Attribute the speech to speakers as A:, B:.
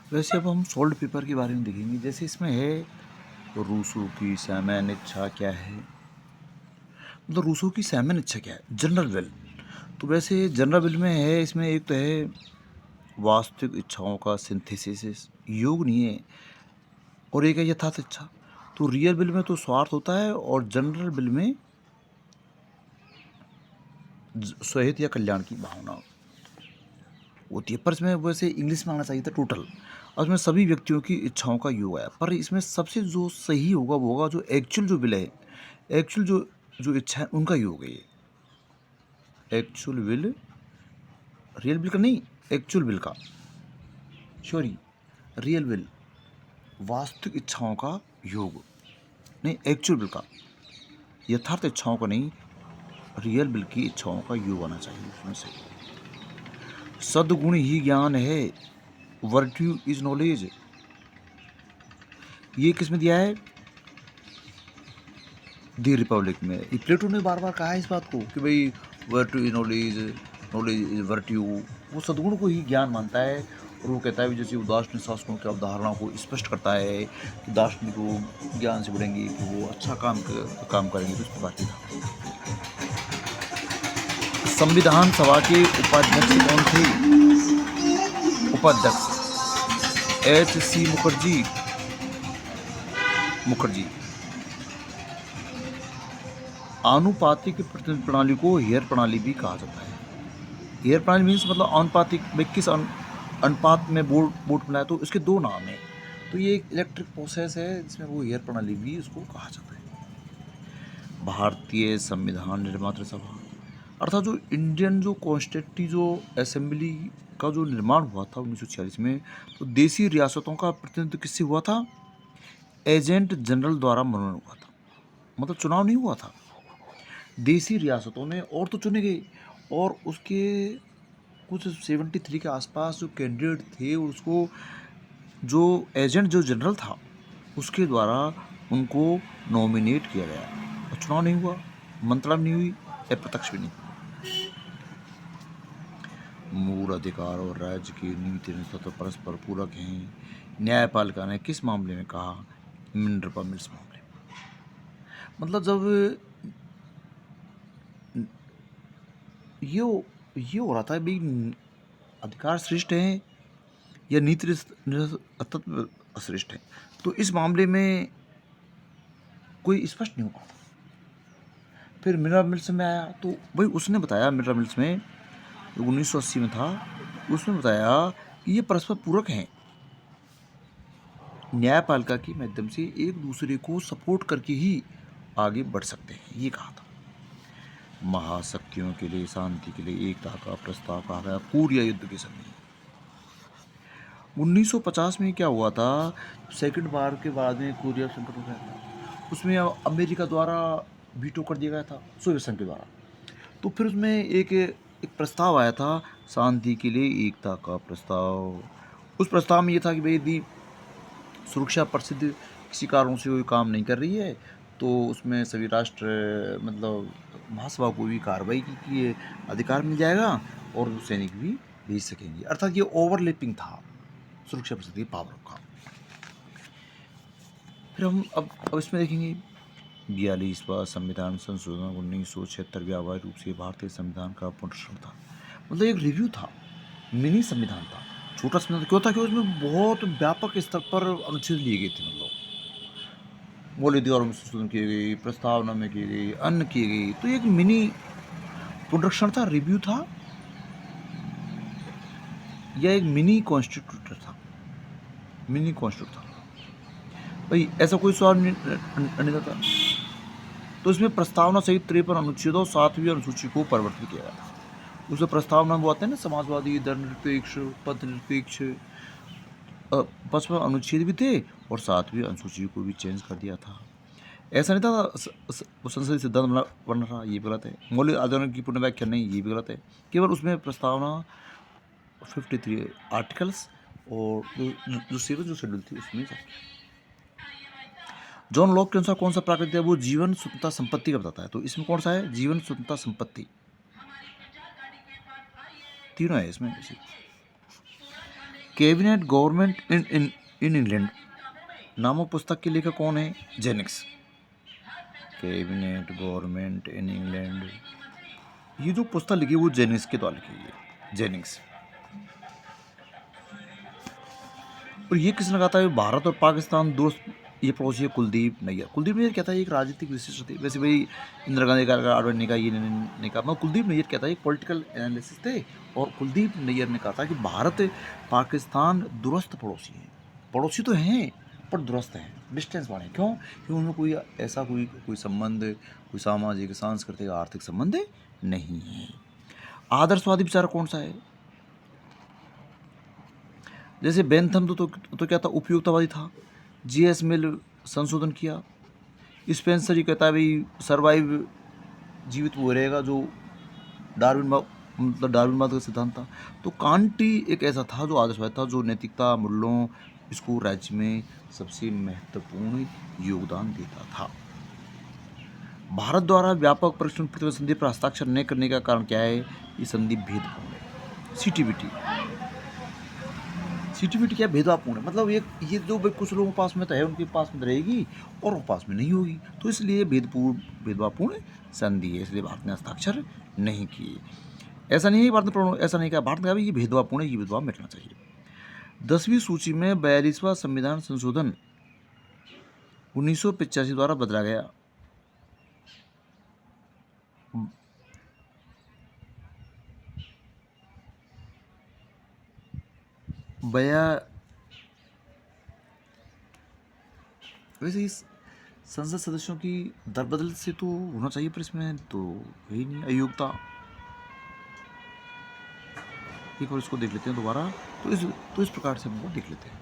A: वैसे अब हम सोल्ड पेपर के बारे में देखेंगे। जैसे इसमें है रूसो की सामान्य इच्छा क्या है, मतलब रूसो की सामान्य इच्छा क्या है, जनरल विल। तो वैसे जनरल विल में है, इसमें एक तो है वास्तविक इच्छाओं का सिंथेसिस, योग नहीं है, और एक है यथार्थ इच्छा। तो रियल विल में तो स्वार्थ होता है, और जनरल विल में स्वहित या कल्याण की भावना होती है। पर इसमें वैसे इंग्लिश में आना चाहिए था टोटल, और इसमें सभी व्यक्तियों की इच्छाओं का योग आया। पर इसमें सबसे जो सही होगा वो होगा जो एक्चुअल जो विल है, एक्चुअल जो जो इच्छा है उनका योग है ये। एक्चुअल विल, रियल विल का नहीं, एक्चुअल विल का, सॉरी, रियल विल वास्तविक इच्छाओं का योग, नहीं एक्चुअल विल का, यथार्थ इच्छाओं का नहीं, रियल विल की इच्छाओं का योग आना चाहिए उसमें से। सद्गुण ही ज्ञान है, वर्ट्यू इज नॉलेज, ये किसमें दिया है, दी रिपब्लिक में। ये प्लेटो ने बार बार कहा है इस बात को कि भाई वर्ट्यू इज नॉलेज, नॉलेज इज वर्ट्यू। वो सद्गुण को ही ज्ञान मानता है, और वो कहता है भी जैसे वो दार्शनिक शास्त्रों की अवधारणाओं को स्पष्ट करता है कि दार्शनिक को ज्ञान से बढ़ेंगे कि वो अच्छा काम करेंगे। तो इस प्रकार की था। संविधान सभा के उपाध्यक्ष कौन थे, उपाध्यक्ष H.C. मुखर्जी, मुखर्जी। आनुपातिक प्रतिनिधि प्रणाली को हेयर प्रणाली भी कहा जाता है। हेयर प्रणाली मीन्स मतलब आनुपातिक में किस अनुपात में बोर्ड बोर्ड बनाया, तो इसके दो नाम हैं। तो ये एक इलेक्ट्रिक प्रोसेस है जिसमें वो हेयर प्रणाली भी उसको कहा जाता है। भारतीय संविधान निर्माता सभा, अर्थात जो इंडियन जो कॉन्स्टिट्यूटिव जो असेंबली का जो निर्माण हुआ था 1946 में, तो देशी रियासतों का प्रतिनिधित्व किससे हुआ था, एजेंट जनरल द्वारा मनोनयन हुआ था। मतलब चुनाव नहीं हुआ था, देशी रियासतों में और तो चुने गए, और उसके कुछ 73 के आसपास जो कैंडिडेट थे उसको जो एजेंट जो जनरल था उसके द्वारा उनको नॉमिनेट किया गया, और चुनाव नहीं हुआ, मंत्रणा नहीं हुई, अप्रत्यक्ष भी नहीं। मूल अधिकार और राज्य की नीति तत्व परस्पर पूरक हैं, न्यायपालिका ने किस मामले में कहा, मिनरपा मिल्स मामले में। मतलब जब ये हो रहा था भाई, अधिकार श्रेष्ठ है या नीति तत्व श्रेष्ठ है, तो इस मामले में कोई स्पष्ट नहीं हो पाता। फिर मिनरल मिल्स में आया, तो भाई उसने बताया मिनरल मिल्स में जो 1980 में था, उसमें बताया कि ये परस्पर पूरक हैं, न्यायपालिका के माध्यम से एक दूसरे को सपोर्ट करके ही आगे बढ़ सकते हैं, ये कहा था। महाशक्तियों के लिए शांति के लिए एकता का प्रस्ताव कहा गया कोरिया युद्ध के समय। 1950 में क्या हुआ था, सेकंड वार के बाद में कोरिया संकट हो गया था, उसमें अमेरिका द्वारा वीटो कर दिया गया था सोवियत संघ के द्वारा। तो फिर उसमें एक प्रस्ताव आया था, शांति के लिए एकता का प्रस्ताव। उस प्रस्ताव में ये था कि भाई यदि सुरक्षा परिषद किसी कारणों से कोई काम नहीं कर रही है, तो उसमें सभी राष्ट्र मतलब महासभा को भी कार्रवाई की अधिकार मिल जाएगा, और सैनिक भी भेज सकेंगे। अर्थात ये ओवरलैपिंग था सुरक्षा परिषद की पावर का। फिर हम अब इसमें देखेंगे 42वां संविधान संशोधन 1976 व्यावहारिक रूप से भारतीय संविधान का पुनर्गठन था। मतलब एक रिव्यू था, मिनी संविधान था, छोटा संविधान क्यों था कि उसमें बहुत व्यापक स्तर पर अनुच्छेद लिए गए थे। मतलब मौलिक अधिकारों में संशोधन की गई, प्रस्तावना में की गई, अन्य की गई। तो एक मिनी पुनरीक्षण था, रिव्यू था, या एक मिनी कॉन्स्टिट्यूट था, मिनी कॉन्स्टिट्यूट था भाई, ऐसा कोई सवाल नहीं था। तो इसमें प्रस्तावना सहित 53 अनुच्छेदों और 7वीं अनुसूची को परिवर्तित किया गया था। उसमें प्रस्तावना में आते हैं ना, समाजवादी, धर्मनिरपेक्ष, पथनिरपेक्ष, 55 अनुच्छेद भी थे, और 7वीं अनुसूची को भी चेंज कर दिया था। ऐसा नहीं था संसदीय सिद्धांत बनना था, ये भी गलत है। मौलिक अधिकारों की पूर्ण व्याख्या नहीं, ये भी गलत है। केवल उसमें प्रस्तावना 53 आर्टिकल्स और जो 7 जो शेड्यूल थी उसमें जॉन लॉक के अनुसार कौन सा प्राकृतिक है, वो जीवन स्वतंत्रता संपत्ति का बताता है। तो इसमें कौन सा है, जीवन स्वतंत्रता संपत्ति, तीनों है इसमें। कैबिनेट गवर्नमेंट इन इंग्लैंड नामक पुस्तक के लेखक कौन है? Jennings. Cabinet government in England, ये जो पुस्तक लिखी वो जेनिंग्स के द्वारा लिखी है, जेनिंग्स। और ये किसने कहा था? भारत और पाकिस्तान दोस्त ये पड़ोसी है, कुलदीप नैयर। कुलदीप नैयर कहता है एक राजनीतिक विशिष्ट थे, वैसे भाई इंदिरा गांधी का आडवाणी ने कहा, ये नहीं कहा, मैं कुलदीप नैयर कहता है एक पॉलिटिकल एनालिसिस थे। और कुलदीप नैयर ने कहा था कि भारत पाकिस्तान दुरुस्त पड़ोसी है, पड़ोसी तो हैं पर दुरुस्त हैं, डिस्टेंस वाले। क्यों? क्योंकि उनमें कोई ऐसा कोई संबंध, कोई सामाजिक सांस्कृतिक आर्थिक संबंध नहीं है। आदर्शवादी विचार कौन सा है? जैसे बेंथम तो क्या था? उपयुक्तवादी था। जीएस मिल संशोधन किया। स्पेंसर ये कहता है भाई सर्वाइव, जीवित वो रहेगा जो डार्विनवाद का सिद्धांत था। तो कांटी एक ऐसा था जो आदर्शवादी था, जो नैतिकता मूल्यों इसको राज्य में सबसे महत्वपूर्ण योगदान देता था। भारत द्वारा व्यापक परीक्षण प्रतिबंध संधि पर हस्ताक्षर नहीं करने का कारण क्या है? ये संधि भेदपूर्ण है। सीटीबीटी क्या भेदभावपूर्ण है? मतलब ये जो कुछ लोगों के पास में तो है, उनके पास में रहेगी और उनके पास में नहीं होगी, तो इसलिए भेदभावपूर्ण संधि है, इसलिए भारत ने हस्ताक्षर नहीं किए। ऐसा नहीं है भारत ने ऐसा नहीं कहा, भारत ने कहा ये भेदभावपूर्ण है, ये भेदभाव मिटना चाहिए। 10वीं सूची में 42वां संविधान संशोधन 1985 द्वारा बदला गया। वैसे इस संसद सदस्यों की दरबदल से तो होना चाहिए, पर इसमें तो है ही नहीं, अयोग्यता। एक बार इसको देख लेते हैं दोबारा, तो इस प्रकार से हम लोग देख लेते हैं।